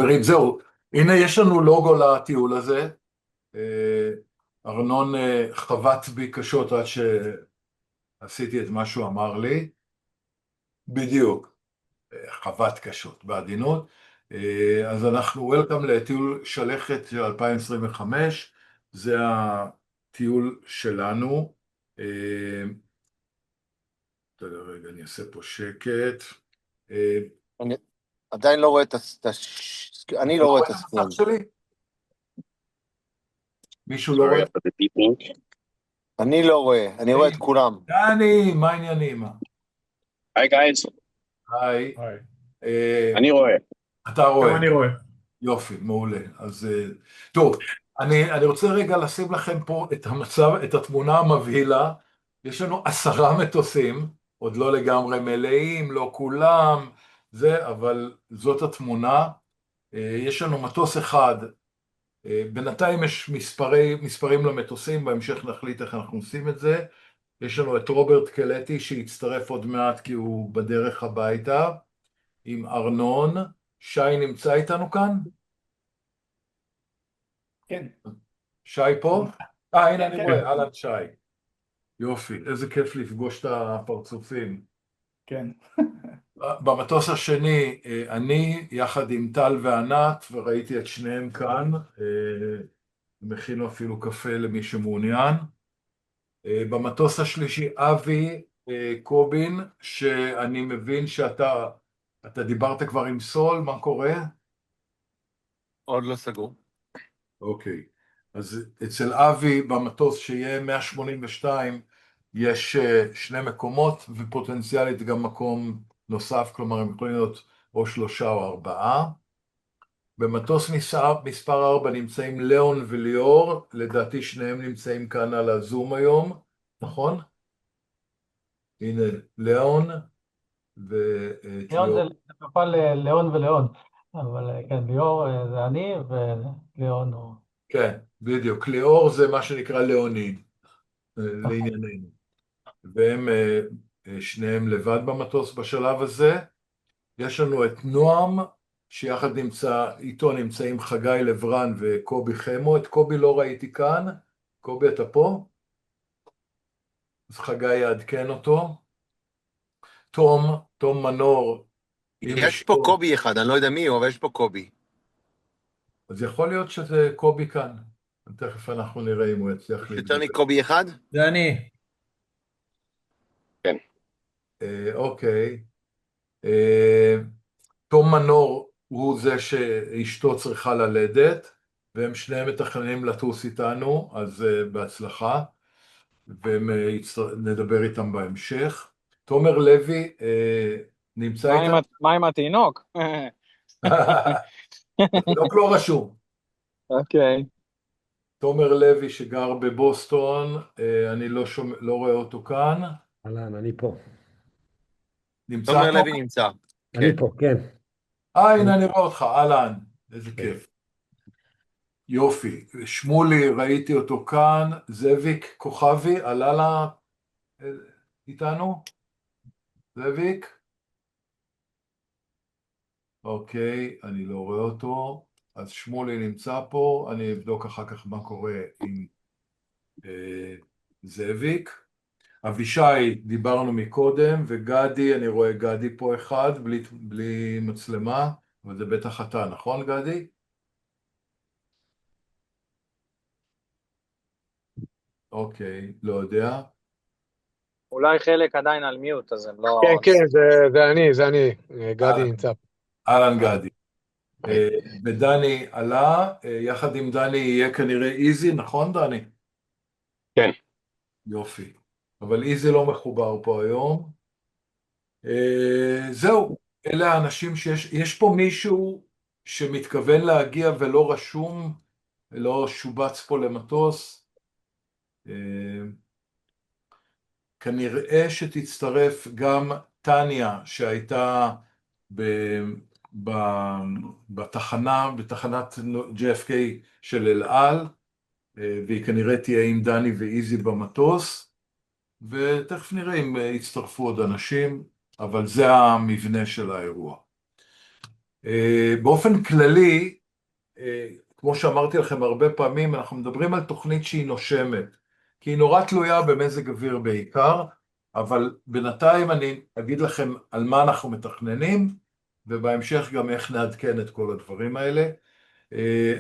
חברים, זהו, הנה יש לנו לוגו לטיול הזה. ארנון חבט בי קשות עד שעשיתי את מה שהוא אמר לי. בדיוק, חבט קשות, בעדינות. אז אנחנו וולקאם לטיול שלכת של 2025, זה הטיול שלנו. רגע, אני אעשה פה שקט. אני עדיין לא רואה אני לא רואה את הסקרול. הסקרול. שלי? מישהו לא רואה? אני לא רואה, אני רואה את כולם. דני, מה העניינים? היי גייז, היי. אני רואה. אתה רואה? גם אני רואה. יופי, מעולה. אז טוב, אני רוצה רגע לשים לכם פה את המצב, את התמונה המבהילה. יש לנו 10 מטוסים, עוד לא לגמרי מלאים, לא כולם, אבל זאת התמונה. יש לנו מטוס אחד, בינתיים יש מספרים למטוסים, בהמשך נחליט איך אנחנו עושים את זה. יש לנו את רוברט קלטי שיצטרף עוד מעט כי הוא בדרך הביתה, עם ארנון. שי נמצא איתנו כאן? כן. שי פה? הנה אני כן. רואה, אהלן שי. יופי, איזה כיף לפגוש את הפרצופים. כן. במטוס השני, אני יחד עם טל וענת, וראיתי את שניהם כאן, מכינו אפילו קפה למי שמעוניין. במטוס השלישי, אבי קובין, שאני מבין שאתה דיברת כבר עם סול, מה קורה? עוד לא סגור. אוקיי, אז אצל אבי במטוס שיהיה 182 יש 2 מקומות ופוטנציאלית גם מקום נוסף, כלומר הם יכולים להיות או 3 או 4. במטוס מספר 4 נמצאים ליאון וליאור, לדעתי שניהם נמצאים כאן על הזום היום, נכון? הנה ליאון ואת ליאון ליאור. זה כפל ליאון וליאון, אבל כן, ליאור זה אני וליאון הוא... כן, בדיוק, ליאור זה מה שנקרא ליאוניד, לענייננו. והם שניהם לבד במטוס בשלב הזה. יש לנו את נועם, שיחד איתו נמצאים חגי לברן וקובי חמו. את קובי לא ראיתי כאן. קובי, אתה פה? אז חגי יעדכן אותו. תום מנור. יש פה קובי אחד, אני לא יודע מי הוא, אבל יש פה קובי. אז יכול להיות שזה קובי כאן. תכף אנחנו נראה אם הוא יצליח יש יותר מקובי אחד? זה אני. כן. אוקיי. תום מנור הוא זה שאשתו צריכה ללדת, והם שניהם מתכננים לטוס איתנו, אז בהצלחה, ונדבר איתם בהמשך. תומר לוי נמצא איתנו? מה עם התינוק? התינוק לא רשום. אוקיי. תומר לוי שגר בבוסטון, אני לא רואה אותו כאן. אהלן, אני פה. נמצא תומר פה? לוי נמצא. אני פה, כן. הנה אני רואה אותך, אהלן, איזה כיף. יופי, שמולי, ראיתי אותו כאן, זאביק כוכבי, עלה איתנו? זאביק? אוקיי, אני לא רואה אותו, אז שמולי נמצא פה, אני אבדוק אחר כך מה קורה עם זאביק. אבישי, דיברנו מקודם, וגדי, אני רואה גדי פה אחד, בלי מצלמה, אבל זה בטח אתה, נכון גדי? אוקיי, לא יודע. אולי חלק עדיין על מיוט, אז הם לא... כן, זה אני, גדי נמצא. אהלן גדי. ודני עלה, יחד עם דני יהיה כנראה איזי, נכון דני? כן. יופי. אבל איזי לא מחובר פה היום. זהו, אלה האנשים יש פה מישהו שמתכוון להגיע ולא רשום, לא שובץ פה למטוס. כנראה שתצטרף גם טניה שהייתה בתחנת JFK של אל על, והיא כנראה תהיה עם דני ואיזי במטוס, ותכף נראה אם יצטרפו עוד אנשים, אבל זה המבנה של האירוע. באופן כללי, כמו שאמרתי לכם הרבה פעמים, אנחנו מדברים על תוכנית שהיא נושמת, כי היא נורא תלויה במזג אוויר בעיקר, אבל בינתיים אני אגיד לכם על מה אנחנו מתכננים, ובהמשך גם איך נעדכן את כל הדברים האלה.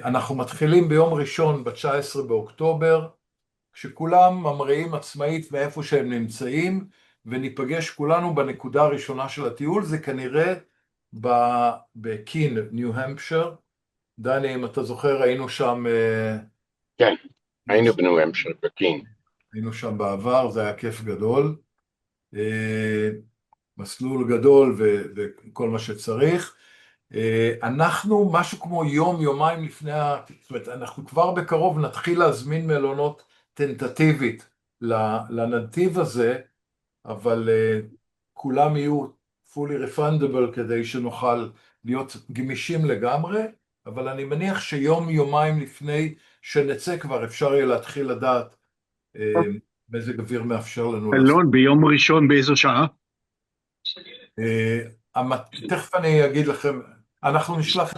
אנחנו מתחילים ביום ראשון ב-19 באוקטובר, כשכולם ממריאים עצמאית מאיפה שהם נמצאים, וניפגש כולנו בנקודה הראשונה של הטיול, זה כנראה בקין, ניו-המפשר. דני, אם אתה זוכר, היינו שם... כן, היינו בניו-המפשר, בקין. היינו שם בעבר, זה היה כיף גדול. מסלול גדול וכל מה שצריך. אנחנו משהו כמו יומיים לפני, זאת אומרת, אנחנו כבר בקרוב נתחיל להזמין מלונות טנטטיבית לנתיב הזה, אבל כולם יהיו fully refundable כדי שנוכל להיות גמישים לגמרי, אבל אני מניח שיומיים לפני שנצא כבר אפשר יהיה להתחיל לדעת מזג אוויר מאפשר לנו לעשות. אלון, ביום ראשון באיזו שעה? תכף אני אגיד לכם, אנחנו נשלח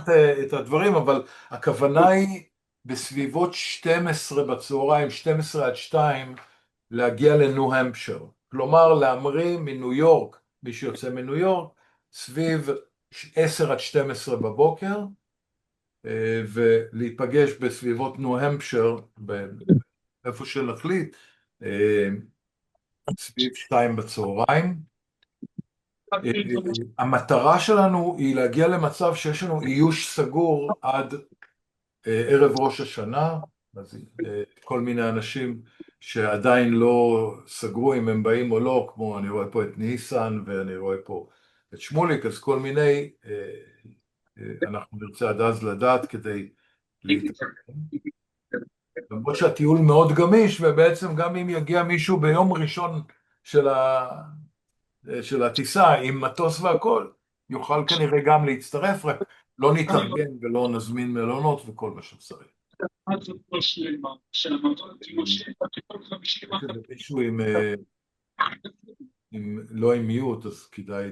את הדברים, אבל הכוונה היא בסביבות 12 בצהריים, 12 עד 2, להגיע לניו-המפשר. כלומר, להמריא מניו יורק, מי שיוצא מניו יורק, סביב 10 עד 12 בבוקר, ולהיפגש בסביבות ניו-המפשר, איפה שנחליט, סביב 2 בצהריים. המטרה שלנו היא להגיע למצב שיש לנו איוש סגור עד ערב ראש השנה, אז כל מיני אנשים שעדיין לא סגרו אם הם באים או לא, כמו אני רואה פה את ניסן ואני רואה פה את שמוליק, אז כל מיני, אנחנו נרצה עד אז לדעת כדי להתקדם. למרות שהטיול מאוד גמיש, ובעצם גם אם יגיע מישהו ביום ראשון של הטיסה עם מטוס והכל, יוכל כנראה גם להצטרף, רק לא נתארגן ולא נזמין מלונות וכל מה שצריך. מישהו לא עם מיוט, אז כדאי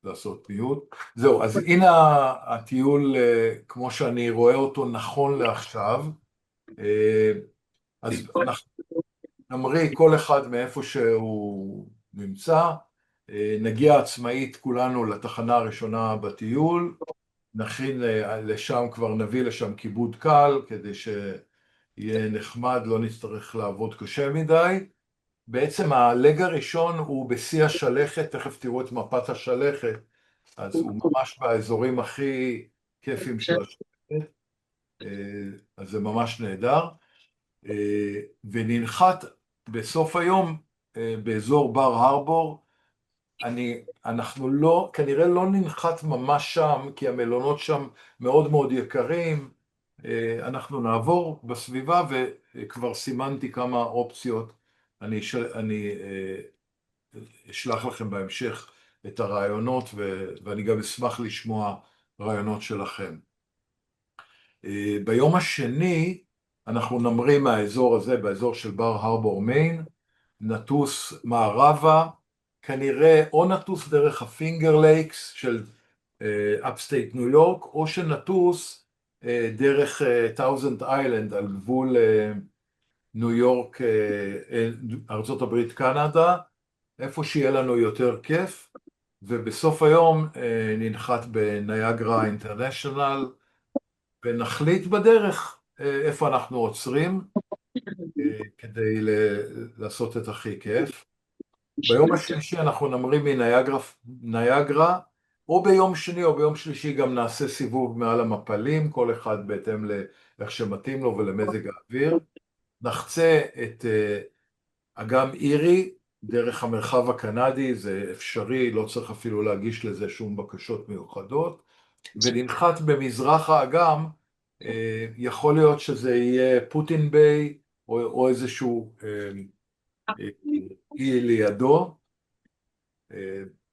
לעשות מיוט. זהו, אז הנה הטיול כמו שאני רואה אותו נכון לעכשיו. אז אנחנו נמריא כל אחד מאיפה שהוא נמצא, נגיע עצמאית כולנו לתחנה הראשונה בטיול, נכין לשם, כבר נביא לשם כיבוד קל, כדי שיהיה נחמד, לא נצטרך לעבוד קשה מדי. בעצם הלג הראשון הוא בשיא השלכת, תכף תראו את מפת השלכת, אז הוא ממש באזורים הכי כיפים של השלכת, אז זה ממש נהדר. וננחת בסוף היום באזור בר הרבור, אנחנו לא, כנראה לא ננחת ממש שם, כי המלונות שם מאוד מאוד יקרים, אנחנו נעבור בסביבה וכבר סימנתי כמה אופציות, אני אשלח לכם בהמשך את הרעיונות ואני גם אשמח לשמוע רעיונות שלכם. ביום השני אנחנו נמריא מהאזור הזה, באזור של בר הרבור מיין, נטוס מערבה, כנראה או נטוס דרך הפינגר לייקס של אפסטייט ניו יורק, או שנטוס דרך טאוזנד איילנד על גבול ניו יורק, ארצות הברית, קנדה, איפה שיהיה לנו יותר כיף, ובסוף היום ננחת בניאגרה אינטרנשיונל, ונחליט בדרך איפה אנחנו עוצרים, כדי לעשות את הכי כיף. ביום השלישי אנחנו נמריא מניאגרה, או ביום שני או ביום שלישי גם נעשה סיבוב מעל המפלים, כל אחד בהתאם לאיך שמתאים לו ולמזג האוויר. נחצה את אגם אירי דרך המרחב הקנדי, זה אפשרי, לא צריך אפילו להגיש לזה שום בקשות מיוחדות, וננחת במזרח האגם, יכול להיות שזה יהיה פוטין ביי, או איזשהו אי לידו,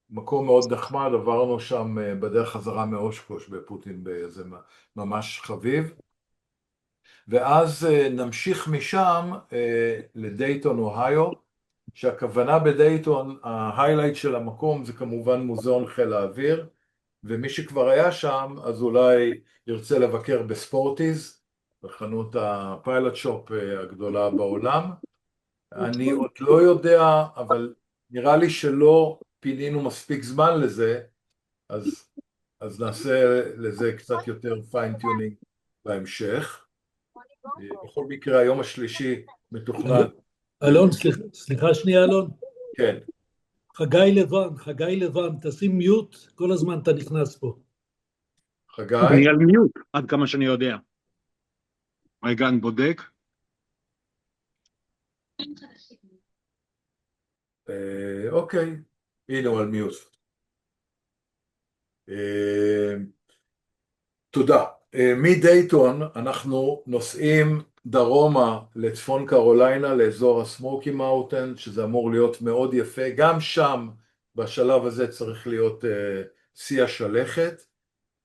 מקום מאוד נחמד, עברנו שם בדרך חזרה מאושקוש בפוטין ביי, זה ממש חביב, ואז נמשיך משם לדייטון אוהיו, שהכוונה בדייטון, ההיילייט של המקום זה כמובן מוזיאון חיל האוויר, ומי שכבר היה שם, אז אולי ירצה לבקר בספורטיז, בחנות הפיילוט שופ הגדולה בעולם. אני עוד לא יודע, אבל נראה לי שלא פינינו מספיק זמן לזה, אז נעשה לזה קצת יותר פיינטיונינג בהמשך. בכל מקרה, היום השלישי מתוכנן. אלון, סליחה שנייה, אלון. כן. חגי לבן, תשים מיוט, כל הזמן אתה נכנס פה. חגי? אני על מיוט, עד כמה שאני יודע. רגע, אני בודק. אוקיי, הנה הוא על מיוט. תודה. מדייטון אנחנו נוסעים דרומה לצפון קרוליינה, לאזור הסמוקי מאוטן, שזה אמור להיות מאוד יפה. גם שם, בשלב הזה צריך להיות שיא השלכת.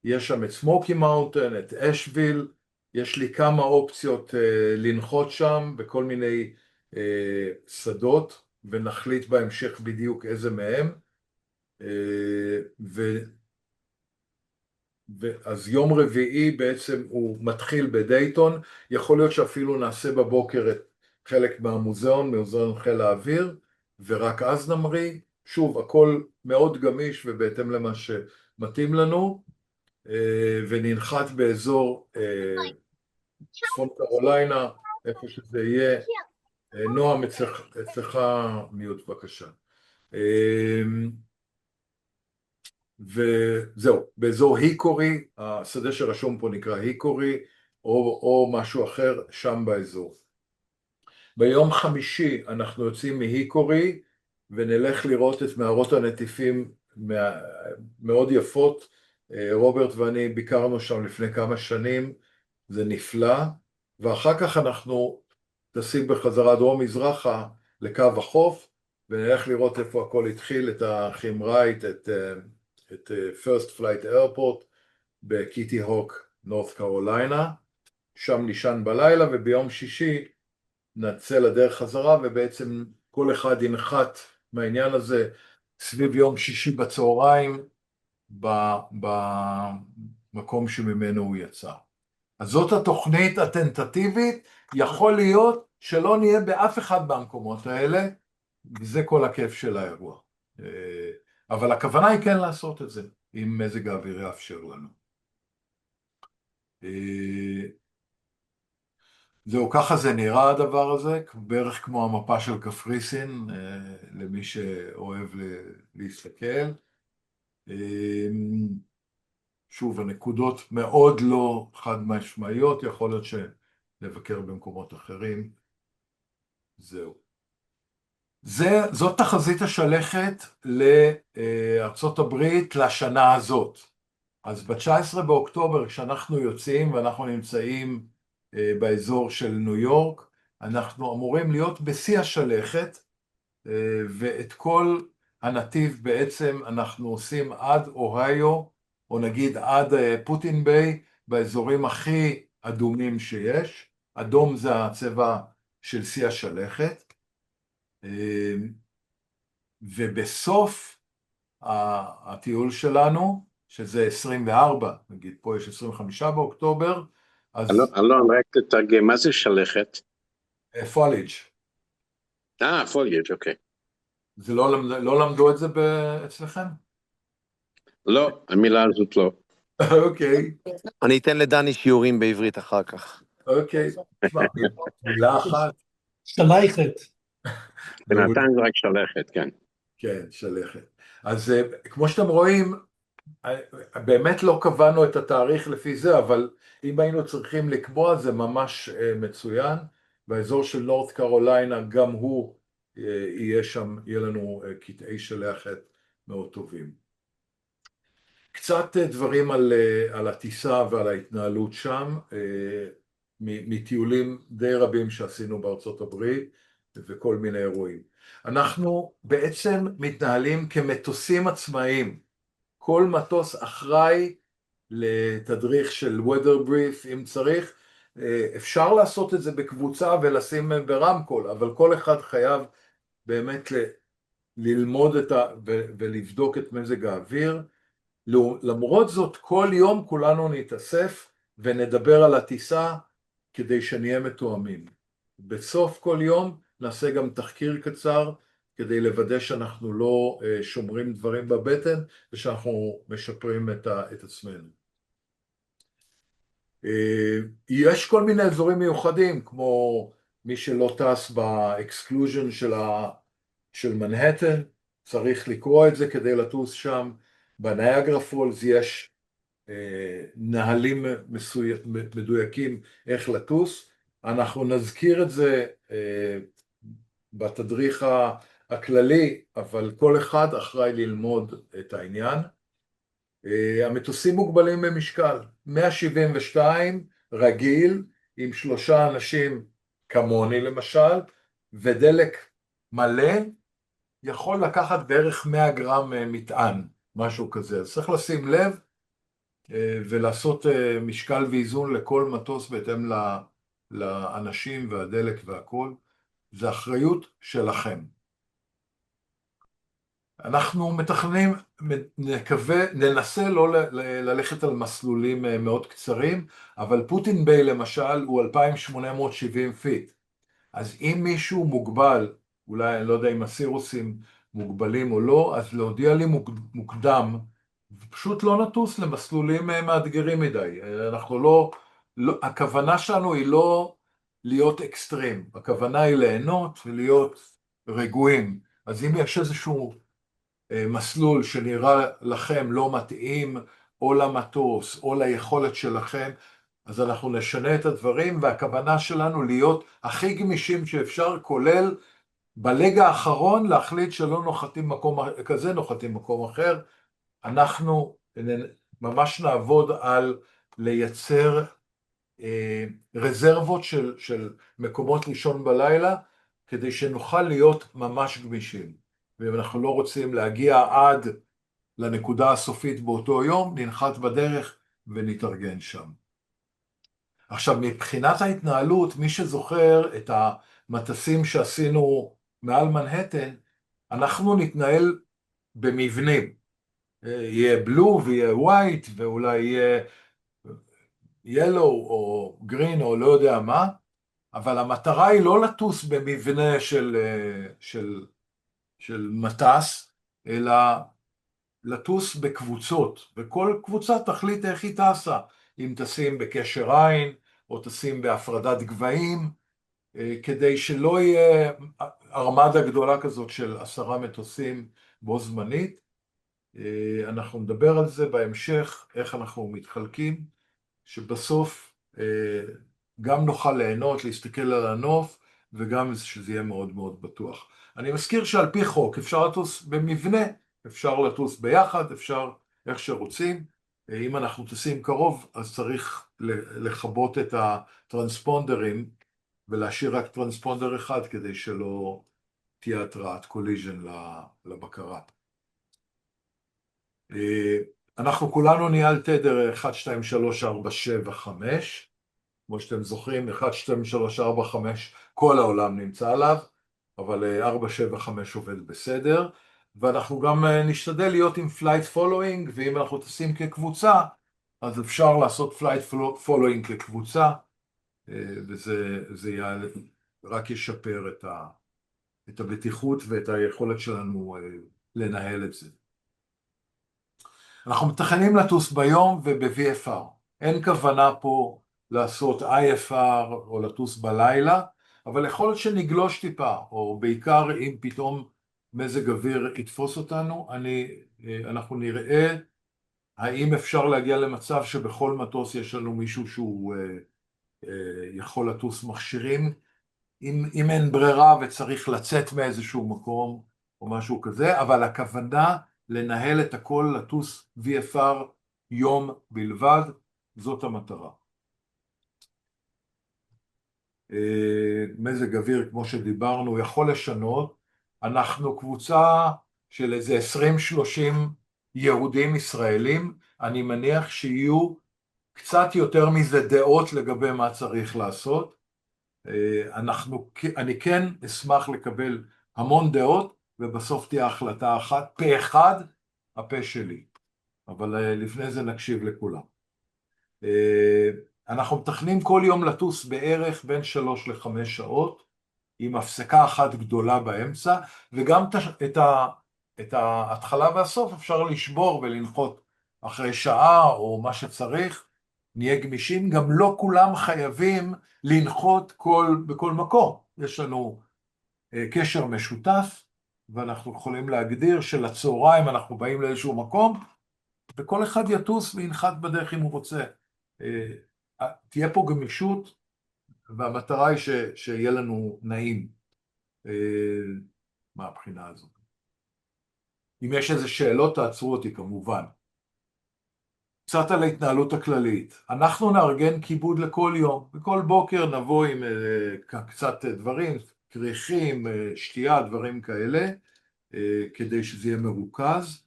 יש שם את סמוקי מאוטן, את אשוויל, יש לי כמה אופציות לנחות שם בכל מיני שדות, ונחליט בהמשך בדיוק איזה מהם. אז יום רביעי בעצם הוא מתחיל בדייטון, יכול להיות שאפילו נעשה בבוקר את חלק מהמוזיאון, מוזיאון חיל האוויר, ורק אז נמריא. שוב, הכל מאוד גמיש ובהתאם למה שמתאים לנו, וננחת באזור צפון קרוליינה, איפה שזה יהיה. נועם, אצלך מיוט בבקשה. וזהו, באזור היקורי, השדה שרשום פה נקרא היקורי, או משהו אחר שם באזור. ביום חמישי אנחנו יוצאים מהיקורי, ונלך לראות את מערות הנטיפים מאוד יפות. רוברט ואני ביקרנו שם לפני כמה שנים, זה נפלא, ואחר כך אנחנו טסים בחזרה דרום-מזרחה לקו החוף, ונלך לראות איפה הכל התחיל, את החימרייט, את First Flight Airport בקיטי הוק, נורת קרוליינה. שם נשען בלילה, וביום שישי נצא לדרך חזרה, ובעצם כל אחד ינחת מהעניין הזה סביב יום שישי בצהריים במקום שממנו הוא יצא. אז זאת התוכנית הטנטטיבית. יכול להיות שלא נהיה באף אחד מהמקומות האלה, וזה כל הכיף של האירוע. אבל הכוונה היא כן לעשות את זה, אם מזג האוויר יאפשר לנו. זהו, ככה זה נראה הדבר הזה, בערך כמו המפה של קפריסין, למי שאוהב להסתכל. שוב, הנקודות מאוד לא חד משמעיות, יכול להיות שנבקר במקומות אחרים. זהו. זאת תחזית השלכת לארצות הברית לשנה הזאת. אז ב-19 באוקטובר, כשאנחנו יוצאים ואנחנו נמצאים באזור של ניו יורק, אנחנו אמורים להיות בשיא השלכת, ואת כל הנתיב בעצם אנחנו עושים עד אוהיו, או נגיד עד פוטין ביי, באזורים הכי אדומים שיש. אדום זה הצבע של שיא השלכת. ובסוף הטיול שלנו, שזה 24, נגיד פה יש 25 באוקטובר, אז... אלון, רק תתרגם, מה זה שלכת? פוליג'. פוליג', אוקיי. זה לא למדו את זה אצלכם? לא, המילה הזאת לא. אוקיי. אני אתן לדני שיעורים בעברית אחר כך. אוקיי. מילה אחת. שלכת. בינתיים זה רק שלכת, כן. כן, שלכת. אז כמו שאתם רואים, באמת לא קבענו את התאריך לפי זה, אבל אם היינו צריכים לקבוע, זה ממש מצוין. באזור של נורת קרוליינה, גם הוא יהיה שם, יהיה לנו קטעי שלכת מאוד טובים. קצת דברים על הטיסה ועל ההתנהלות שם, מטיולים די רבים שעשינו בארצות הברית, וכל מיני אירועים. אנחנו בעצם מתנהלים כמטוסים עצמאיים. כל מטוס אחראי לתדריך של weather brief אם צריך. אפשר לעשות את זה בקבוצה ולשים ברמקול, אבל כל אחד חייב באמת ללמוד ולבדוק את מזג האוויר. למרות זאת, כל יום כולנו נתאסף ונדבר על הטיסה כדי שנהיה מתואמים. בסוף כל יום נעשה גם תחקיר קצר כדי לוודא שאנחנו לא שומרים דברים בבטן ושאנחנו משפרים את עצמנו. יש כל מיני אזורים מיוחדים, כמו מי שלא טס באקסקלוז'ן של מנהטן, צריך לקרוא את זה כדי לטוס שם. בניאגרה פולס יש נהלים מדויקים איך לטוס. אנחנו נזכיר את זה בתדריך הכללי, אבל כל אחד אחראי ללמוד את העניין. המטוסים מוגבלים במשקל, 172 רגיל עם 3 אנשים כמוני למשל, ודלק מלא יכול לקחת בערך 100 גרם מטען, משהו כזה. אז צריך לשים לב ולעשות משקל ואיזון לכל מטוס בהתאם לאנשים והדלק והכל. זה אחריות שלכם. אנחנו מתכננים, ננסה לא ללכת על מסלולים מאוד קצרים, אבל פוטין ביי למשל הוא 2870 פיט. אז אם מישהו מוגבל, אולי אני לא יודע אם הסירוסים מוגבלים או לא, אז להודיע לי מוקדם, פשוט לא נטוס למסלולים מאתגרים מדי. אנחנו לא, הכוונה שלנו היא לא להיות אקסטרים, הכוונה היא ליהנות ולהיות רגועים. אז אם יש איזשהו מסלול שנראה לכם לא מתאים, או למטוס, או ליכולת שלכם, אז אנחנו נשנה את הדברים, והכוונה שלנו להיות הכי גמישים שאפשר, כולל בלג האחרון להחליט שלא נוחתים מקום כזה, נוחתים מקום אחר. אנחנו ממש נעבוד על לייצר רזרבות של מקומות לישון בלילה, כדי שנוכל להיות ממש גמישים. ואם אנחנו לא רוצים להגיע עד לנקודה הסופית באותו יום, ננחת בדרך ונתארגן שם. עכשיו, מבחינת ההתנהלות, מי שזוכר את המטסים שעשינו מעל מנהטן, אנחנו נתנהל במבנים. יהיה בלו ויהיה ווייט, ואולי יהיה ילו או גרין או לא יודע מה, אבל המטרה היא לא לטוס במבנה של מטס, אלא לטוס בקבוצות, וכל קבוצה תחליט איך היא טסה, אם טסים בקשר עין, או טסים בהפרדת גבהים, כדי שלא יהיה ארמדה גדולה כזאת של 10 מטוסים בו זמנית. אנחנו נדבר על זה בהמשך, איך אנחנו מתחלקים, שבסוף גם נוכל ליהנות, להסתכל על הנוף, וגם שזה יהיה מאוד מאוד בטוח. אני מזכיר שעל פי חוק אפשר לטוס במבנה, אפשר לטוס ביחד, אפשר איך שרוצים. אם אנחנו טסים קרוב, אז צריך לכבות את הטרנספונדרים, ולהשאיר רק טרנספונדר אחד, כדי שלא תהיה התראת קוליז'ן לבקרה. אנחנו כולנו נהיה על תדר 1, 2, 3, 4, 7, 5. כמו שאתם זוכרים, 1, 2, 3, 4, 5, כל העולם נמצא עליו, אבל 4, 7, 5 עובד בסדר. ואנחנו גם נשתדל להיות עם פלייט פולואינג, ואם אנחנו טסים כקבוצה, אז אפשר לעשות פלייט פולואינג כקבוצה, וזה רק ישפר את הבטיחות ואת היכולת שלנו לנהל את זה. אנחנו מתכננים לטוס ביום וב-VFR. אין כוונה פה לעשות IFR או לטוס בלילה, אבל יכול להיות שנגלוש טיפה, או בעיקר אם פתאום מזג אוויר יתפוס אותנו, אנחנו נראה האם אפשר להגיע למצב שבכל מטוס יש לנו מישהו שהוא יכול לטוס מכשירים, אם אין ברירה וצריך לצאת מאיזשהו מקום או משהו כזה, אבל הכוונה לנהל את הכל, לטוס VFR יום בלבד, זאת המטרה. מזג אוויר, כמו שדיברנו, יכול לשנות. אנחנו קבוצה של איזה 20-30 יהודים ישראלים, אני מניח שיהיו קצת יותר מזה דעות לגבי מה צריך לעשות. אני כן אשמח לקבל המון דעות, ובסוף תהיה החלטה אחת, פה אחד, הפה שלי. אבל לפני זה נקשיב לכולם. אנחנו מתכננים כל יום לטוס בערך בין 3 ל-5 שעות, עם הפסקה אחת גדולה באמצע, וגם את ההתחלה והסוף אפשר לשבור ולנחות אחרי שעה או מה שצריך, נהיה גמישים, גם לא כולם חייבים לנחות בכל מקום. יש לנו קשר משותף, ואנחנו יכולים להגדיר שלצהריים אנחנו באים לאיזשהו מקום, וכל אחד יטוס וינחת בדרך אם הוא רוצה. תהיה פה גמישות, והמטרה היא שיהיה לנו נעים מהבחינה הזאת. אם יש איזה שאלות, תעצרו אותי כמובן. קצת על ההתנהלות הכללית. אנחנו נארגן כיבוד לכל יום, וכל בוקר נבוא עם קצת דברים, כריכים, שתייה, דברים כאלה, כדי שזה יהיה מרוכז.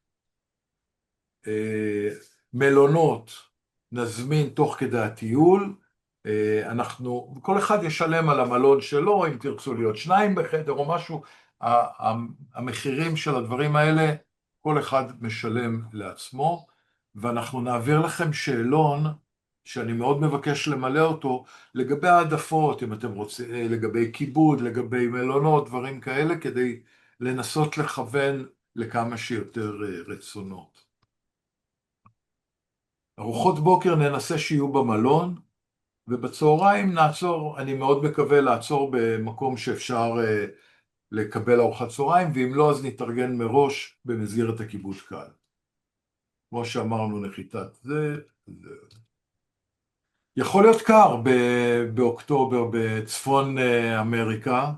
מלונות נזמין תוך כדי הטיול, כל אחד ישלם על המלון שלו, אם תרצו להיות 2 בחדר או משהו, המחירים של הדברים האלה, כל אחד משלם לעצמו, ואנחנו נעביר לכם שאלון, שאני מאוד מבקש למלא אותו, לגבי העדפות, אם אתם רוצים, לגבי כיבוד, לגבי מלונות, דברים כאלה, כדי לנסות לכוון לכמה שיותר רצונות. ארוחות בוקר ננסה שיהיו במלון, ובצהריים נעצור, אני מאוד מקווה לעצור במקום שאפשר לקבל ארוחת צהריים, ואם לא אז נתארגן מראש במסגרת הכיבוד קהל. כמו שאמרנו, נחיתת זה. יכול להיות קר באוקטובר בצפון אמריקה,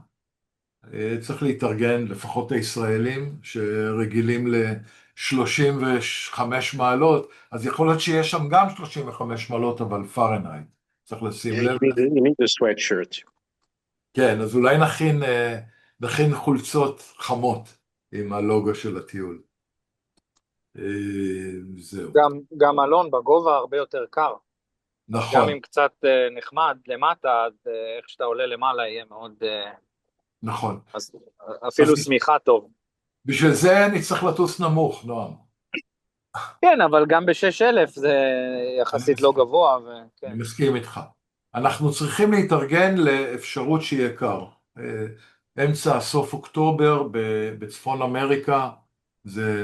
צריך להתארגן, לפחות הישראלים שרגילים ל-35 מעלות, אז יכול להיות שיש שם גם 35 מעלות, אבל פארנהייט. צריך לשים לב. You need a sweatshirt. כן, אז אולי נכין חולצות חמות עם הלוגו של הטיול. זהו. גם אלון בגובה הרבה יותר קר. נכון. גם אם קצת נחמד למטה, אז איך שאתה עולה למעלה יהיה מאוד... נכון. אז אפילו סמיכה טוב. בשביל זה אני צריך לטוס נמוך, נועם. כן, אבל גם ב-6,000 זה יחסית לא גבוה. אני מסכים איתך. אנחנו צריכים להתארגן לאפשרות שיהיה קר. אמצע, סוף אוקטובר בצפון אמריקה,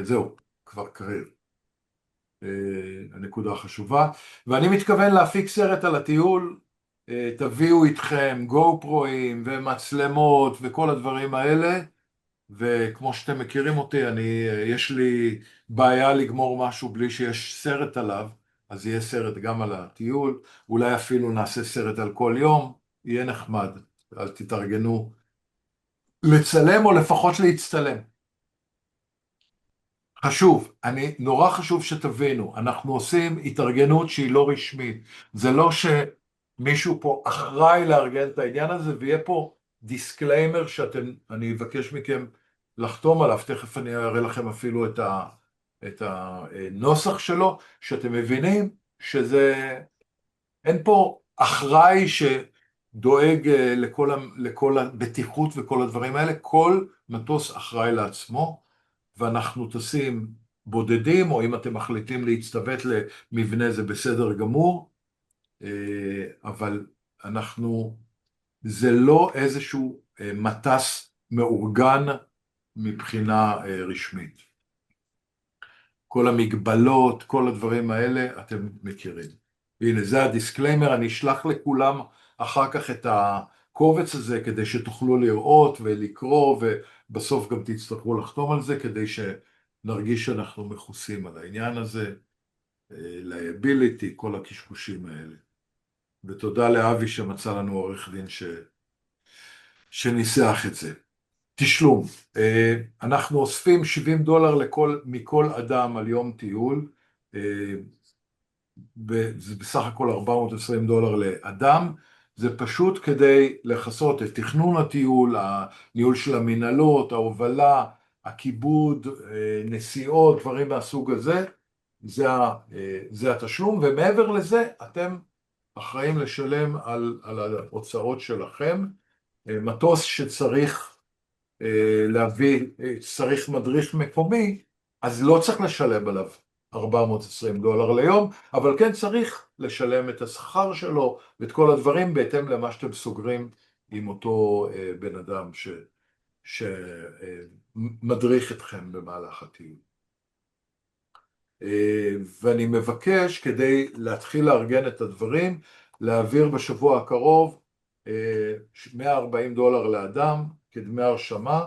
זהו, כבר קריר. הנקודה החשובה. ואני מתכוון להפיק סרט על הטיול, תביאו איתכם גו-פרואים ומצלמות וכל הדברים האלה, וכמו שאתם מכירים אותי, יש לי בעיה לגמור משהו בלי שיש סרט עליו, אז יהיה סרט גם על הטיול, אולי אפילו נעשה סרט על כל יום, יהיה נחמד, אז תתארגנו לצלם או לפחות להצטלם. חשוב, נורא חשוב שתבינו, אנחנו עושים התארגנות שהיא לא רשמית, זה לא שמישהו פה אחראי לארגן את העניין הזה, ויהיה פה דיסקליימר שאני אבקש מכם לחתום עליו, תכף אני אראה לכם אפילו את הנוסח שלו, שאתם מבינים שזה, אין פה אחראי שדואג לכל הבטיחות וכל הדברים האלה, כל מטוס אחראי לעצמו, ואנחנו טסים בודדים, או אם אתם מחליטים להצטוות למבנה זה בסדר גמור, אבל זה לא איזשהו מטס מאורגן מבחינה רשמית. כל המגבלות, כל הדברים האלה, אתם מכירים. והנה, זה הדיסקליימר, אני אשלח לכולם אחר כך את הקובץ הזה, כדי שתוכלו לראות ולקרוא, ובסוף גם תצטרכו לחתום על זה, כדי שנרגיש שאנחנו מכוסים על העניין הזה, liability, כל הקשקושים האלה. ותודה לאבי שמצא לנו עורך דין שניסח את זה. תשלום, אנחנו אוספים $70 מכל אדם על יום טיול, זה בסך הכל $420 לאדם, זה פשוט כדי לחסות את תכנון הטיול, הניהול של המנהלות, ההובלה, הכיבוד, נסיעות, דברים מהסוג הזה, זה התשלום, ומעבר לזה אתם אחראים לשלם על ההוצאות שלכם, מטוס שצריך להביא, צריך מדריך מקומי, אז לא צריך לשלם עליו $420 ליום, אבל כן צריך לשלם את השכר שלו ואת כל הדברים בהתאם למה שאתם סוגרים עם אותו בן אדם שמדריך אתכם במהלך הטיול. ואני מבקש כדי להתחיל לארגן את הדברים, להעביר בשבוע הקרוב $140 לאדם כדמי הרשמה,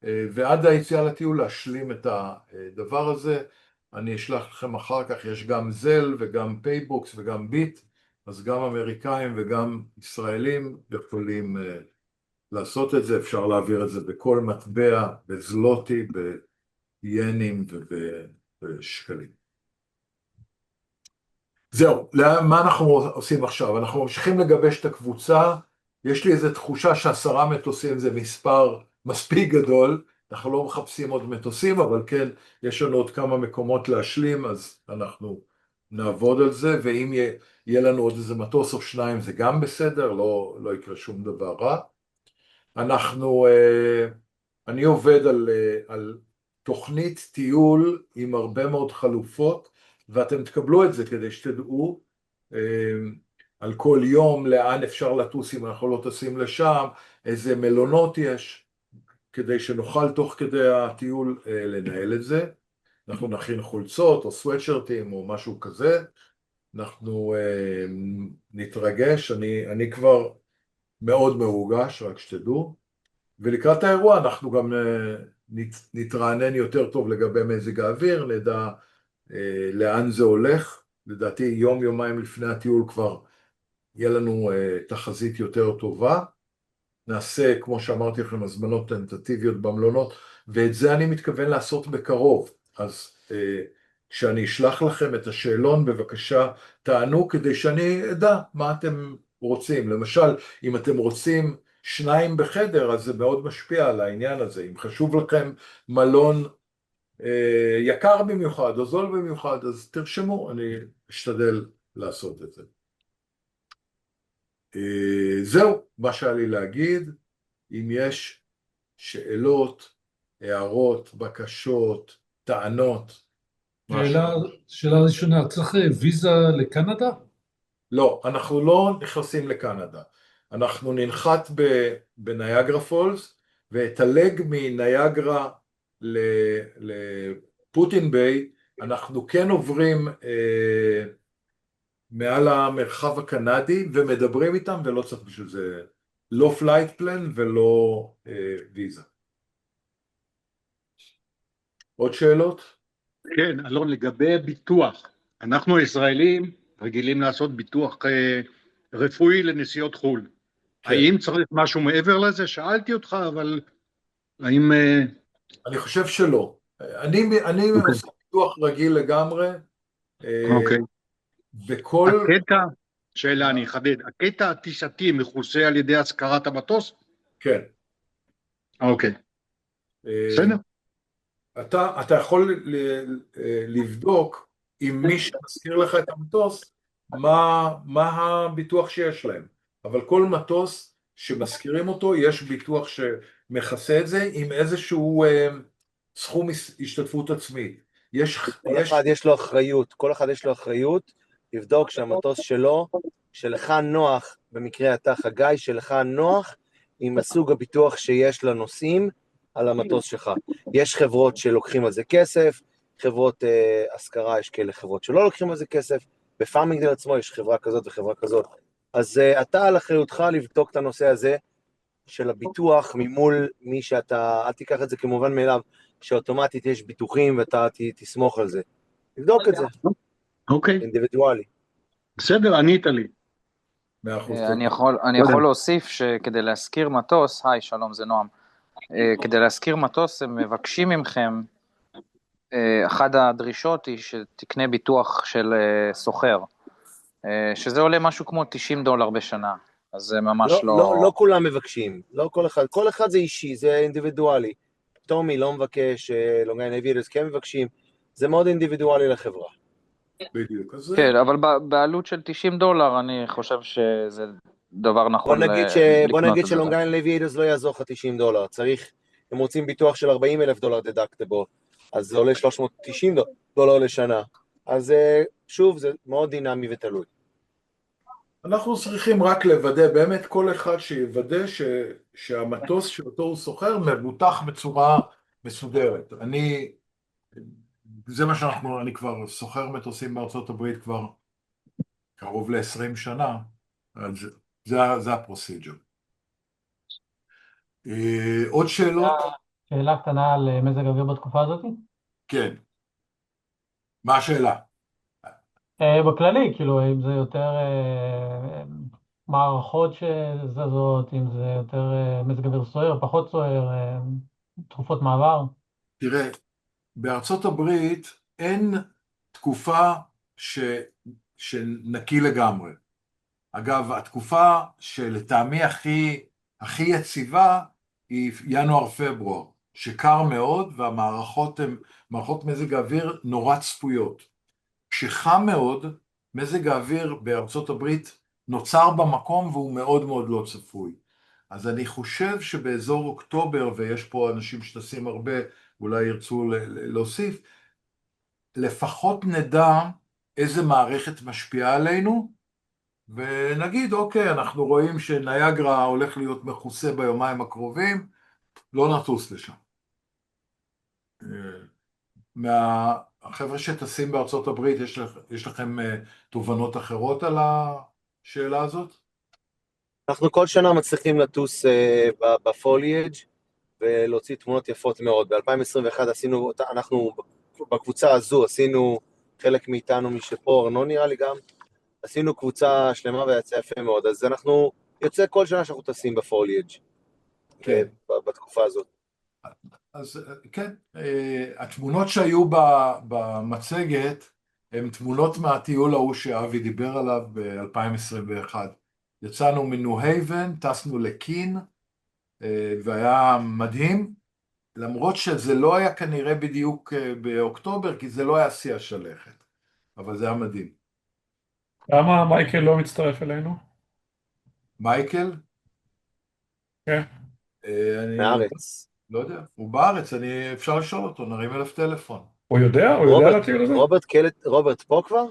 ועד היציאה לטיול להשלים את הדבר הזה. אני אשלח לכם אחר כך, יש גם זל וגם פייבוקס וגם ביט, אז גם אמריקאים וגם ישראלים יכולים לעשות את זה, אפשר להעביר את זה בכל מטבע, בזלוטי, בינים ובשקלים. זהו, מה אנחנו עושים עכשיו? אנחנו ממשיכים לגבש את הקבוצה, יש לי איזו תחושה ש10 מטוסים זה מספר מספיק גדול, אנחנו לא מחפשים עוד מטוסים, אבל כן, יש לנו עוד כמה מקומות להשלים, אז אנחנו נעבוד על זה, ואם יהיה לנו עוד איזה מטוס או שניים, זה גם בסדר, לא יקרה שום דבר רע. אני עובד על תוכנית טיול עם הרבה מאוד חלופות, ואתם תקבלו את זה כדי שתדעו על כל יום לאן אפשר לטוס אם אנחנו לא טסים לשם, איזה מלונות יש, כדי שנוכל תוך כדי הטיול לנהל את זה. אנחנו נכין חולצות או סוואטשרטים או משהו כזה, אנחנו נתרגש, אני כבר מאוד מרוגש, רק שתדעו, ולקראת האירוע אנחנו גם נתרענן יותר טוב לגבי מזג האוויר, נדע לאן זה הולך, לדעתי יום-יומיים לפני הטיול כבר יהיה לנו תחזית יותר טובה, נעשה כמו שאמרתי לכם הזמנות טנטטיביות במלונות, ואת זה אני מתכוון לעשות בקרוב, אז כשאני אשלח לכם את השאלון בבקשה תענו כדי שאני אדע מה אתם רוצים, למשל אם אתם רוצים 2 בחדר אז זה מאוד משפיע על העניין הזה, אם חשוב לכם מלון יקר במיוחד או זול במיוחד אז תרשמו, אני אשתדל לעשות את זה. זהו מה שהיה לי להגיד, אם יש שאלות, הערות, בקשות, טענות. שאלה ראשונה, צריך ויזה לקנדה? לא, אנחנו לא נכנסים לקנדה, אנחנו ננחת בניאגרה פולס, והתלג מניאגרה לפוטין ביי, אנחנו כן עוברים מעל המרחב הקנדי ומדברים איתם ולא צריך בשביל זה לא פלייט פלן ולא ויזה. עוד שאלות? כן, אלון, לגבי ביטוח, אנחנו הישראלים רגילים לעשות ביטוח רפואי לנסיעות חו"ל. כן. האם צריך משהו מעבר לזה? שאלתי אותך, אבל האם... אני חושב שלא. אני עושה ביטוח רגיל לגמרי. אוקיי. וכל... הקטע, שאלה אני אחדד, הקטע הטיסתי מכוסה על ידי השכרת המטוס? כן. אוקיי. בסדר. אתה יכול לבדוק עם מי שמזכיר לך את המטוס, מה הביטוח שיש להם. אבל כל מטוס שמזכירים אותו, יש ביטוח שמכסה את זה עם איזשהו סכום השתתפות עצמית. כל אחד יש לו אחריות לבדוק שהמטוס שלו, שלך נוח, במקרה אתה חגי, שלך נוח עם הסוג הביטוח שיש לנוסעים על המטוס שלך. יש חברות שלוקחים על זה כסף, חברות השכרה, יש כאלה חברות שלא לוקחים על זה כסף, בפארמינגדל עצמו יש חברה כזאת וחברה כזאת. אז אתה על אחריותך לבדוק את הנושא הזה של הביטוח ממול מי שאתה, אל תיקח את זה כמובן מאליו, שאוטומטית יש ביטוחים ואתה תסמוך על זה. לבדוק את זה. אוקיי. אינדיבידואלי. בסדר, ענית לי. אני יכול להוסיף שכדי להזכיר מטוס, היי שלום זה נועם, כדי להזכיר מטוס הם מבקשים ממכם, אחת הדרישות היא שתקנה ביטוח של סוחר, שזה עולה משהו כמו $90 בשנה, אז זה ממש לא כולם מבקשים, לא כל אחד זה אישי, זה אינדיבידואלי, טומי לא מבקש, לונגיין אבירס כן מבקשים, זה מאוד אינדיבידואלי לחברה. בדיוק. כן, אבל בעלות של $90 אני חושב שזה דבר נכון. בוא נגיד שלונגיין אבירס לא יעזור לך $90, צריך, הם רוצים ביטוח של $40,000 דדקטבול, אז זה עולה $390 לשנה. אז שוב, זה מאוד דינמי ותלוי. אנחנו צריכים רק לוודא, באמת כל אחד שיוודא שהמטוס שאותו הוא סוחר מבוטח בצורה מסודרת. זה מה אני כבר סוחר מטוסים בארצות הברית כבר קרוב ל-20 שנה, אז זה הפרוסיג'ר. עוד שאלות? שאלה קטנה על מזג אוויר בתקופה הזאת? כן. מה השאלה? בכללי, כאילו, אם זה יותר מערכות שזזות, אם זה יותר מזג אוויר סוער, פחות סוער, תקופות מעבר. תראה, בארצות הברית אין תקופה שנקי לגמרי. אגב, התקופה שלטעמי הכי יציבה היא ינואר-פברואר, שקר מאוד והמערכות הן מערכות מזג האוויר נורא צפויות. כשחם מאוד, מזג האוויר בארצות הברית נוצר במקום והוא מאוד מאוד לא צפוי. אז אני חושב שבאזור אוקטובר, ויש פה אנשים שטסים הרבה, אולי ירצו להוסיף, לפחות נדע איזה מערכת משפיעה עלינו, ונגיד, אוקיי, אנחנו רואים שניאגרה הולך להיות מכוסה ביומיים הקרובים, לא נטוס לשם. מהחבר'ה שטסים בארצות הברית, יש לכם תובנות אחרות על השאלה הזאת? אנחנו כל שנה מצליחים לטוס בפוליאג' ולהוציא תמונות יפות מאוד. ב-2021 אנחנו בקבוצה הזו עשינו, חלק מאיתנו משפה, ארנון נראה לי גם, עשינו קבוצה שלמה ויצא יפה מאוד, אז אנחנו יוצא כל שנה שאנחנו טסים בפוליאג' כן. בתקופה הזאת. אז כן, התמונות שהיו במצגת הן תמונות מהטיול ההוא שאבי דיבר עליו ב-2021. יצאנו מניו-הייבן, טסנו לקין, והיה מדהים, למרות שזה לא היה כנראה בדיוק באוקטובר, כי זה לא היה שיא השלכת, אבל זה היה מדהים. למה מייקל לא מצטרף אלינו? מייקל? כן. מארץ. לא יודע, הוא בארץ, אפשר לשאול אותו, נרים אליו טלפון. הוא יודע על הטיול הזה? רוברט פה כבר?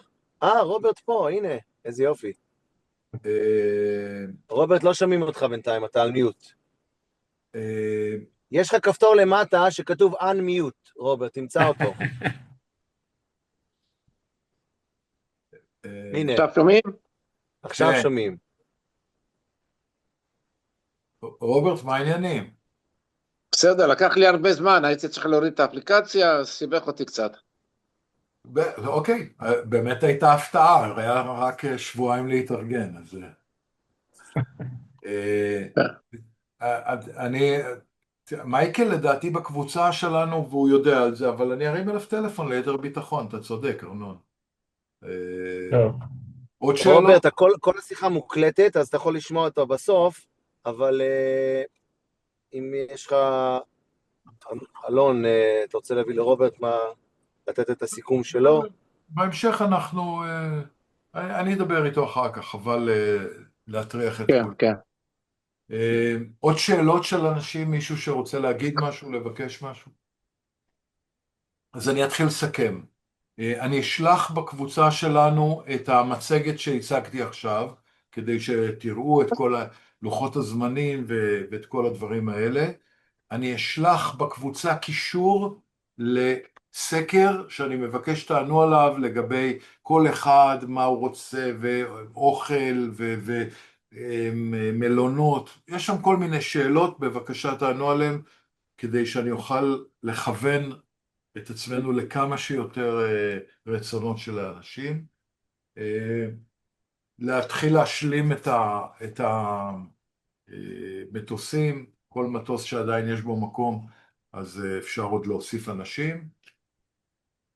רוברט פה, הנה, איזה יופי. רוברט, לא שומעים אותך בינתיים, אתה על מיוט. יש לך כפתור למטה שכתוב Unmute, רוברט, תמצא אותו. הנה. עכשיו שומעים? עכשיו שומעים. רוברט, מה העניינים? בסדר, לקח לי הרבה זמן, הייתי צריך להוריד את האפליקציה, סיבך אותי קצת. אוקיי, באמת הייתה הפתעה, היה רק שבועיים להתארגן, אז... מייקל לדעתי בקבוצה שלנו והוא יודע על זה, אבל אני ארים אליו טלפון ליתר ביטחון, אתה צודק, ארנון. עוד שאלות? רוברט, כל השיחה מוקלטת, אז אתה יכול לשמוע אותו בסוף, אבל אם יש לך... אלון, אתה רוצה להביא לרוברט לתת את הסיכום שלו? בהמשך אני אדבר איתו אחר כך, אבל להטריח את כולם. כן. עוד שאלות של אנשים, מישהו שרוצה להגיד משהו, לבקש משהו? אז אני אתחיל לסכם. אני אשלח בקבוצה שלנו את המצגת שהצגתי עכשיו, כדי שתראו את כל לוחות הזמנים ואת כל הדברים האלה. אני אשלח בקבוצה קישור לסקר שאני מבקש שתענו עליו לגבי כל אחד, מה הוא רוצה, ואוכל ומלונות. יש שם כל מיני שאלות, בבקשה תענו עליהן, כדי שאני אוכל לכוון את עצמנו לכמה שיותר רצונות של האנשים. להתחיל להשלים את המטוסים, כל מטוס שעדיין יש בו מקום, אז אפשר עוד להוסיף אנשים.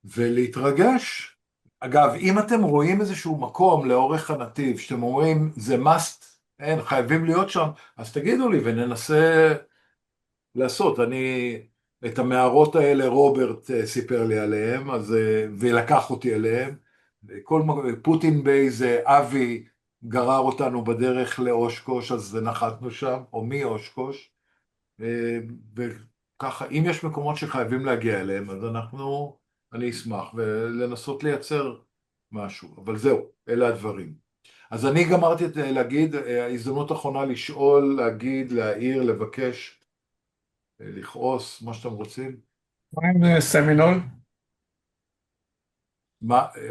ולהתרגש. אגב, אם אתם רואים איזשהו מקום לאורך הנתיב, שאתם אומרים, זה must, חייבים להיות שם, אז תגידו לי וננסה לעשות. את המערות האלה רוברט סיפר לי עליהם, ולקח אותי אליהם. פוטין בייז, אבי גרר אותנו בדרך לאושקוש, אז נחתנו שם, או מאושקוש, ככה, אם יש מקומות שחייבים להגיע אליהם, אז אני אשמח, ולנסות לייצר משהו. אבל זהו, אלה הדברים. אז אני גמרתי להגיד, ההזדמנות האחרונה לשאול, להגיד, להעיר, לבקש, לכעוס, מה שאתם רוצים. מה עם סמינול?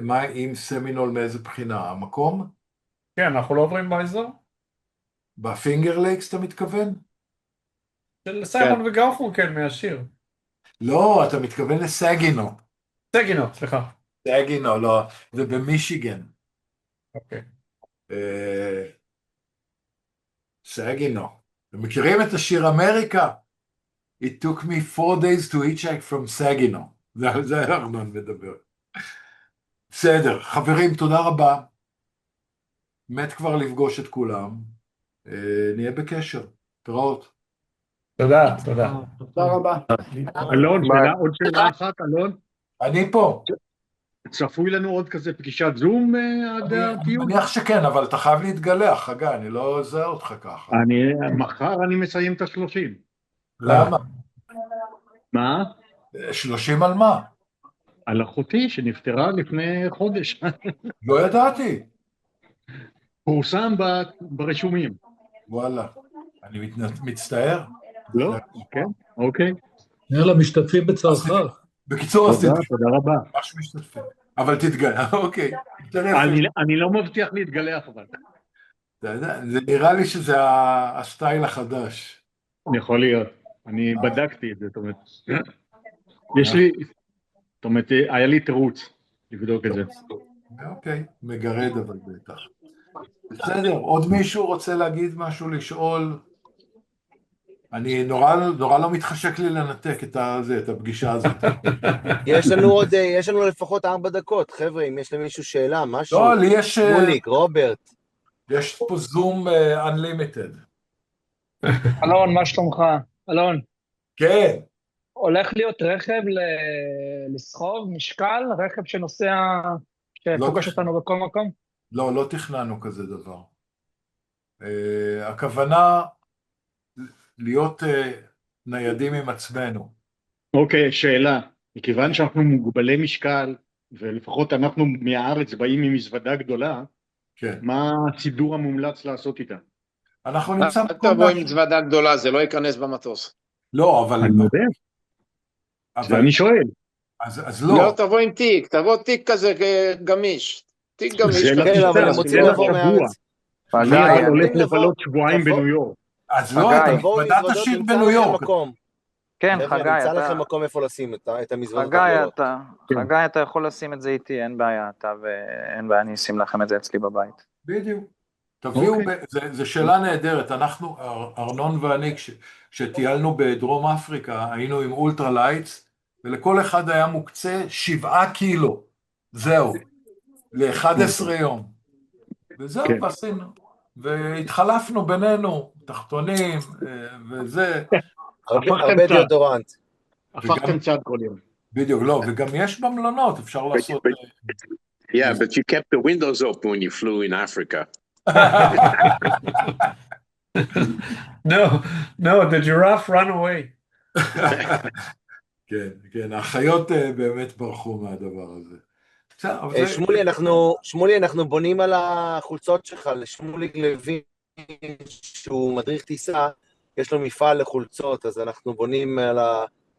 מה עם סמינול מאיזה בחינה? המקום? כן, אנחנו לא עוברים באזור? בפינגר לייקס אתה מתכוון? של סיימון וגרפונקל מהשיר. לא, אתה מתכוון לסגינו. סגינו, סליחה. סגינו, לא, זה במישיגן. אוקיי. סגינו. אתם מכירים את השיר אמריקה? It took me 4 days to hitchhike from Saginaw. זה ארנון מדבר. בסדר, חברים, תודה רבה. מת כבר לפגוש את כולם. נהיה בקשר. תראות. תודה, תודה. תודה רבה. אלון, עוד שאלה אחת, אלון. אני פה. צפוי לנו עוד כזה פגישת זום עד אני הטיול? מניח שכן, אבל אתה חייב להתגלח, חגי, אני לא אזהה אותך ככה. מחר אני מסיים את 30. למה? מה? 30 על מה? על אחותי שנפטרה לפני חודש. לא ידעתי. פורסם ברשומים. וואלה, אני מצטער. לא? כן, אוקיי. יאללה, משתתפים בצערך. בקיצור, אז תודה רבה. ממש משתתפים. אבל תתגלח, אוקיי. אני לא מבטיח להתגלח אבל. אתה יודע, זה נראה לי שזה הסטייל החדש. יכול להיות. אני בדקתי את זה, זאת אומרת. יש לי, זאת אומרת, היה לי תירוץ לבדוק את זה. אוקיי, מגרד אבל בטח. בסדר, עוד מישהו רוצה להגיד משהו, לשאול? אני נורא לא מתחשק לי לנתק את הפגישה הזאת. יש לנו לפחות 4 דקות, חבר'ה, אם יש למישהו שאלה, משהו. לא, לי יש... מוליק, רוברט. יש פה זום unlimited. אלון, מה שלומך? אלון. כן. הולך להיות רכב לסחוב, משקל, רכב שנוסע, שפוגש אותנו בכל מקום? לא, לא תכננו כזה דבר. הכוונה להיות ניידים עם עצמנו. אוקיי, שאלה. מכיוון שאנחנו מוגבלי משקל, ולפחות אנחנו מהארץ באים עם מזוודה גדולה, כן. מה הסידור המומלץ לעשות איתה? אנחנו נמצא... אל תבוא עם מזוודה גדולה, זה לא ייכנס במטוס. לא, אבל... אני יודע. ואני שואל. אז לא. לא, תבוא עם תיק, תבוא תיק כזה גמיש. תיק גמיש. כן, אבל הם רוצים לבוא מהארץ. אני הולך לבלות שבועיים בניו יורק. אז לא, אתה מזוודת השיר בניו יורק. כן, חגי, נמצא לכם מקום איפה לשים את המזוודות. חגי, אתה יכול לשים את זה איתי, אין בעיה, אין בעיה, אני אשים לכם את זה אצלי בבית. בדיוק. תביאו, זו שאלה נהדרת, אנחנו, ארנון ואני, כשטיילנו בדרום אפריקה, היינו עם אולטרה לייטס, ולכל אחד היה מוקצה 7 קילו, זהו, ל-11 יום. וזהו, ועשינו, והתחלפנו בינינו, תחתונים, וזה. הרבה דיאודורנט. הפכתם צד כל יום. בדיוק, לא, וגם יש במלונות, אפשר לעשות... Yeah, but you kept the windows open when you flew in Africa. No, the giraffe ran away. כן, האחיות באמת ברחו מהדבר הזה. שמולי, אנחנו בונים על החולצות שלך, לשמוליק לוין, שהוא מדריך טיסה, יש לו מפעל לחולצות, אז אנחנו בונים על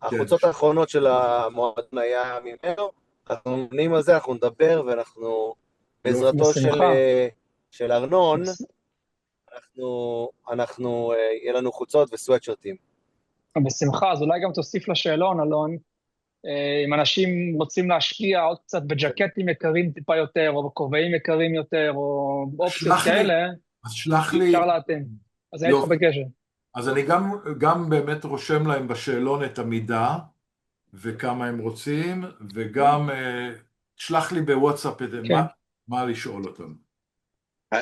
החולצות האחרונות של המועדון היה ממנו, אנחנו בונים על זה, אנחנו נדבר, ואנחנו, בעזרתו של ארנון, יהיה לנו חולצות וסוואטשרטים. בשמחה, אז אולי גם תוסיף לשאלון, אלון, אם אנשים רוצים להשקיע עוד קצת בג'קטים יקרים טיפה יותר, או בכובעים יקרים יותר, או אופציות כאלה, אז שלח לי... אפשר להתאים. אז הייתי בקשר. אז אני גם באמת רושם להם בשאלון את המידה, וכמה הם רוצים, וגם שלח לי בוואטסאפ מה לשאול אותם.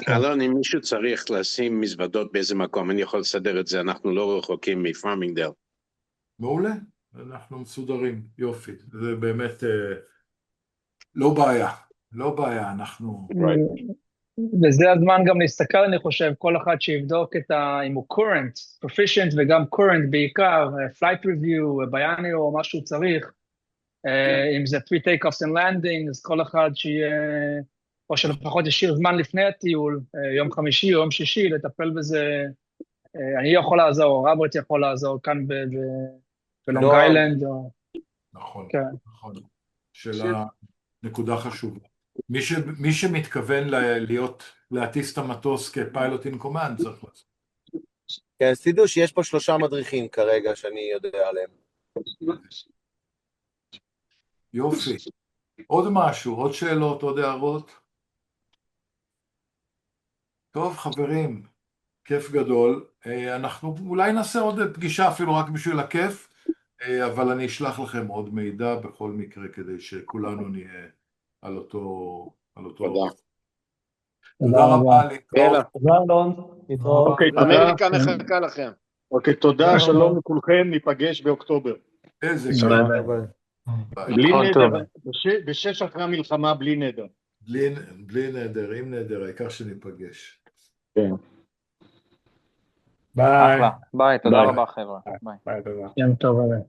אלון, אם מישהו צריך לשים מזוודות באיזה מקום, אני יכול לסדר את זה, אנחנו לא רחוקים מפרמינגדל. מעולה, אנחנו מסודרים, יופי, זה באמת לא בעיה, אנחנו... וזה הזמן גם להסתכל, אני חושב, כל אחד שיבדוק אם הוא current, proficient וגם current בעיקר, flight review, ביאני או מה שהוא צריך, אם זה 3 take-offs and landings, אז כל אחד שיהיה, או שלפחות ישאיר זמן לפני הטיול, יום חמישי או יום שישי, לטפל בזה, אני יכול לעזור, רוברט יכול לעזור כאן בלונג איילנד. נכון, נכון. שאלה, נקודה חשובה. מי שמתכוון להטיס את המטוס כפיילוט אין קומנד, צריך לעשות. כן, אז תדעו שיש פה 3 מדריכים כרגע שאני יודע עליהם. יופי. עוד משהו, עוד שאלות, עוד הערות? טוב, חברים, כיף גדול. אנחנו אולי נעשה עוד פגישה אפילו רק בשביל הכיף, אבל אני אשלח לכם עוד מידע בכל מקרה כדי שכולנו נהיה על אותו... תודה רבה. תודה אלון. אוקיי, תודה. אמריקה נחכה לכם. אוקיי, תודה, שלום לכולכם, ניפגש באוקטובר. איזה בלי נדר, בשש אחרי המלחמה בלי נדר. בלי נדר, עם נדר, העיקר שניפגש. כן. ביי. ביי, תודה רבה חבר'ה. ביי. ביי, תודה. יום טוב, ביי.